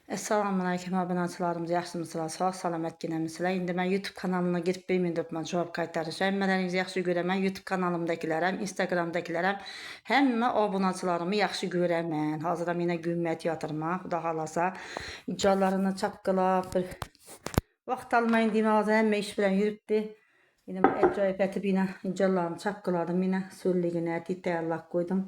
Assalamualaikum abunəçilərimiz, yaxşımısınız? Sağ salamat genəmisizlər. İndi mən YouTube kanalına girib bilmirdim, mən cavab qaytaracağam. Mələrinizi yaxşı görəm. Mən YouTube kanalımdakilərəm, Instagramdakilərəm. Həmmə abunəçilərimi yaxşı görəm mən. Hazıram yenə gülmət yatırma. Xuda xalasa. İcralarını çapqılab bir vaxt almayın deyim, hazır həmmə iş bilən yürübdü. Yine mən əcayip ətib yine incəlarını çapqıladım yine. Sölliğini ətib dəyərlək qoydum.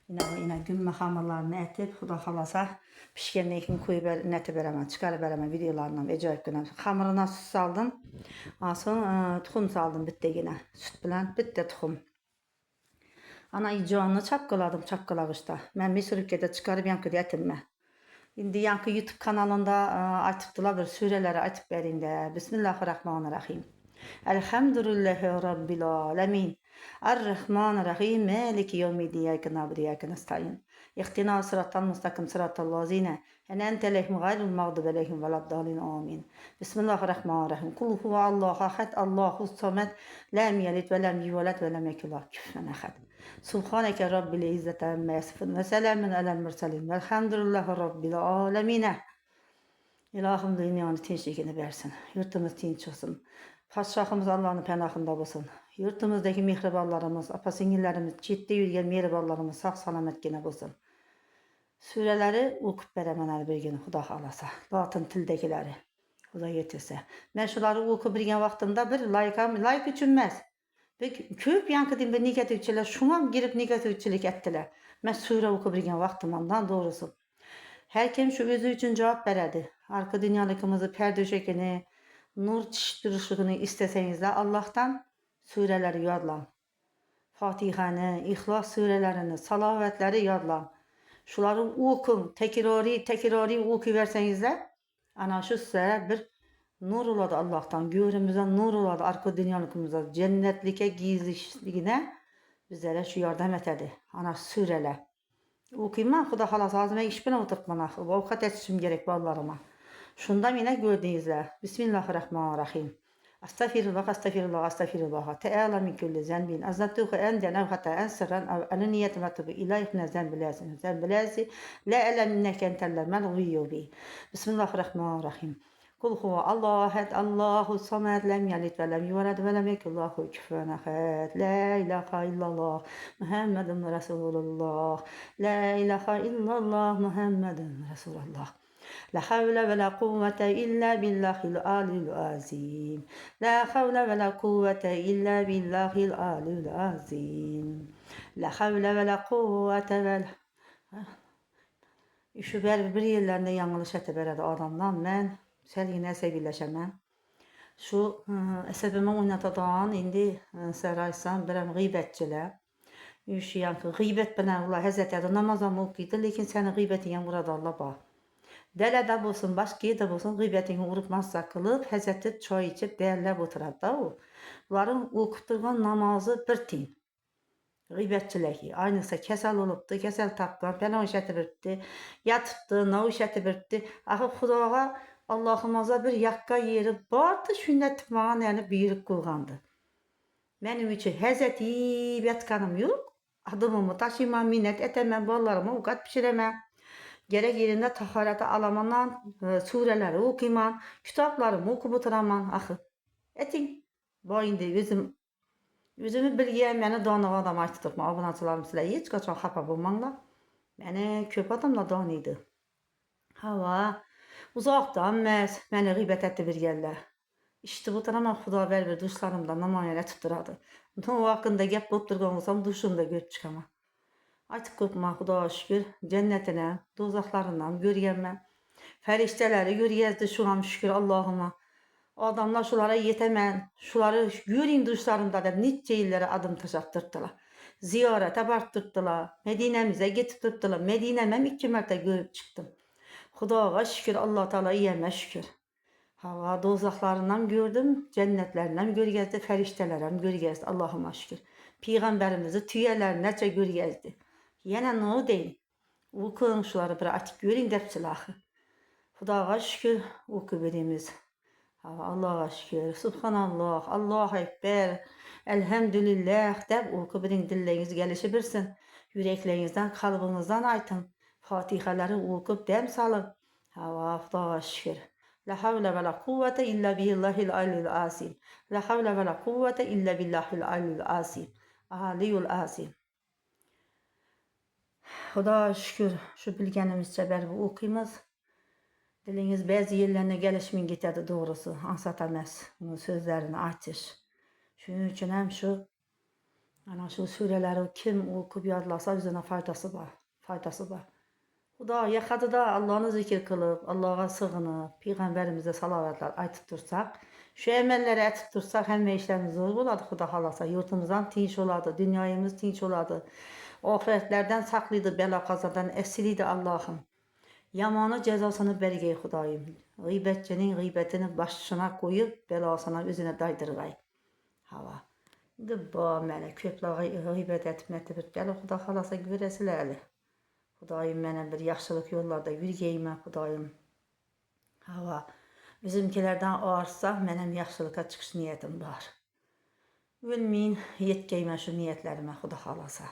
Yine gün hamurlarını etip Xuda xalasa pişkenden için koyup neti veremem, çıkarıp veremem videolarından acayip günem. Hamuruna süt saldım. Sonra tuxum saldım bitti yine. Süt bilen bitti tuxum. Ana iyicanını çapqılağışda. Ben bir sürükede çıkarıp yankıda etimme. Şimdi yankı YouTube kanalında açıptılar bir süreleri açıp vereyim de. Bismillahirrahmanirrahim. Elhamdülillahi Rabbil alemin. Ar-Rahmanir-Rahim. Maliki yevmiddin. İyyâke na'budu ve iyyâke nestaîn. İhtina sıratal mustakim sıratal lezîne en'amte aleyhim gayril mağdubi aleyhim veleddâlin. Amin. Bismillahirrahmanirrahim. Kul huvallahu ahad. Allahus samed. Lem yelid ve lem yuvelad ve lem yekun lehu kufuven ahad. Subhaneke Rabbil izzati amma yasifun ve selamun alel murselin. Velhamdülillahi Rabbil alemin. İlahım dünyanı tinçliğini versin. Yurtumuz tinç olsun. Padşahımız Allah'ın pənahında olsun. Yurtumuzdaki mihriballarımız, apasingillerimiz, ciddi yürüyen mihriballarımız sağ salamet gene olsun. Süreleri okup veremənəli bir gün Xuda xalasa. Latın tildekileri. Xuda yetirse. Ben şuları okup bir vaxtımda bir layık üçünməz. Köp yankı deyim bir negativçiler şuna girip negativçilik ettiler. Ben sure okup bir vaxtımdan doğrusu. Her kim şu özü için cevap veredi. Arka dünyalıkımızı perdöşekini, nur çiştirişini isteseniz de Allah'tan sureleri yadlan. Fatiha'nı, İhlas surelerini, salavetleri yadlan. Şuları okun, tekrari okuverseniz de ana şu size bir nur oladı Allah'tan. Görümüzden nur oladı arka dünyalığımıza, cennetlike gizliliğine bizlere şu yardım etedi. Ana sureler. Okuyma Xuda xalasa ağzıma iş bile oturtmana. Avukat etişim gerek ballarıma. Şundan yine gördüğünüzle. Bismillahirrahmanirrahim. Estağfirullah. Teala min kulli zenbin. Aznabtuhu enden ev hata en sırran ev enniyetim atubu ilayhine zenbilazin. Zenbilazi la elem minneke entellemel gıyubi. Bismillahirrahmanirrahim. Kul huve Allahed, Allahu samed, lem yalid ve lem yuvelad ve lem yekun lehu kufuven ahad. La ilahe illallah Muhammedun Resulullah. La ilahe illallah Muhammedun Resulullah. La havle ve la kuvvete illa billahil alil azim. La havle ve la kuvvete illa billahil alil azim. La havle ve la kuvvete ve la... Şu bir yerlerinde yanlış eteberedi adamdan ben Selgin əsəbləşəməm. Şu əsəbimi oynatadan indi səraysan birəm qeybətçilər. Üşüyən ki, qeybət bilən Allah Həzrət Ədə namazam okuydu, lakin səni qeybətindən burada Allah bax. Dələdə olsun, başqa yerdə olsun, qeybətini unutmazsa qılıb, Həzrəti çay içib dəyərləb oturad da o. Bunların okutduğun namazı bir tin. Qeybətçiləki, aynısı kəsəl olubdu, kəsəl tapqan, pəlan işəti birdi, yatıbdı, nav işəti birdi. Axı Xudağa Allah'ımıza bir yakka yeri vardı sünnet bana yani büyük kullandı. Benim için hezeti yatkanım yok. Adımımı taşımam, minnet etemem, ballarımı ukat pişiremem. Gerek yerinde taharete alamandan sureleri okuyman, kitaplarımı okup oturamam. Ahı. Etin. Bu indi yüzümü bir yiyen beni donuk adam açtırma. Abunatçılarım size hiç kaçan xapa bulmanla. Beni köp adamla donuydu. Hava. Uzaqdan məni qeybət etdi bir yerlər. İşte bu tarama Xudavər bir duşlarımda namayələ tutduradı. O haqqında gəp bottırgan olsam duşumda görüb çıxama. Açıq qopma Xudağa şükür cənnətinə, dozaqlarından görüyəm. Fəriştələri görüyəzdi şu an şükür Allahıma. Adamlar şulara yetəmən, şuları göreyim duşlarımda da neçə illərə adım taşatdırdılar. Ziyarətə bartdırdılar, Medinəmizə getibdırdılar. Medinəməm 2 mərtə görüb çıxdım. Xudağa şükür, Allah Teala iyəmə şükür. Hava dozaqlarından gördüm, cennetlerinden görgezdi, feriştelerim görgezdi, Allah'ıma şükür. Peygamberimizi tüyeler neçe görgezdi. Yine ne o değil. Okuyun şuları bir atık görün depsilahı. Xudağa şükür oku birimiz. Allah'a şükür, Subhanallah, Allahu Ekber, Elhamdülillah deb oku birin dilleriniz gelişi bilsin. Yüreklerinizden, kalbinizden aytın. Fatihaları okup dem salın. Hava Xudoga şükür. La havle ve la kuvvete illa billahil aliyyil azim. La havle ve la kuvvete illa billahil aliyyil azim. Aliyyul azim. Xudoga şükür şu bilgenimizce beri bu okuyumuz. Diliniz bazı yerlerine gelişmin gitedi doğrusu. Ansatamaz. Bunun sözlerini açış. Şunun için hem şu ana şu sureleri kim okuyup yadlasa üzerine faydası var. Faydası var. Xuda yaxadı da Allah'ını zikir kılıp, Allah'a sığınıp, Peygamberimize salavatlar aytıp dursak, şu emelleri etip dursak hem işlerimiz zor oladı Xuda halasa. Yurtumuzdan tinç oladı, dünyamız tinç oladı. Ahiretlerden saklıydı, bela kazadan esiriydi Allah'ım. Yamanı cezasını belgey Xudayım. Gıybetçinin gıybetini başına koyup, belasına üzerine daydırgay. Hava. Gıbba mene köple gıybet etmekte bir bela Xuda halasa güvüresilerli. Xudayım mənə bir yaxşılıq yollarda yürüyeyim Xudayım. Hava. Bizimkilerden ağırsa mənim yaxşılığa çıkış niyetim var. Ölmeyin yetkeyme şu niyetlerime Xuda halasa.